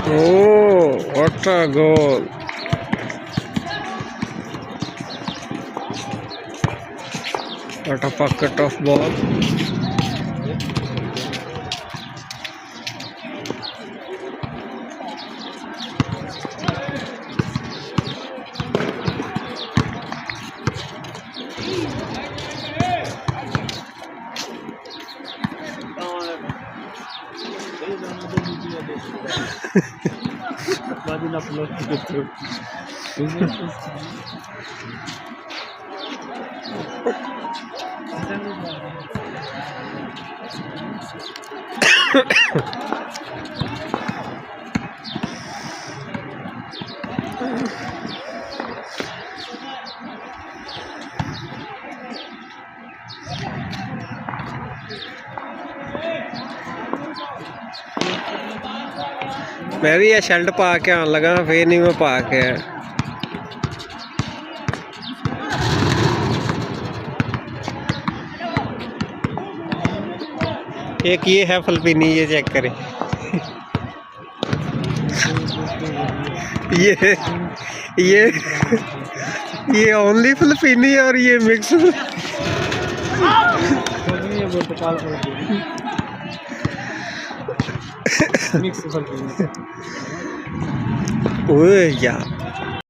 Oh, what a goal! What a pocket of ball. मैं भी ये शर्ट पा के आने लगा फिर नहीं मैं पा के आया। एक ये है फलपीनी, ये चेक करें। ये ओनली फलपीनी और ये मिक्स। मिक्स फलपीनी। ओए यार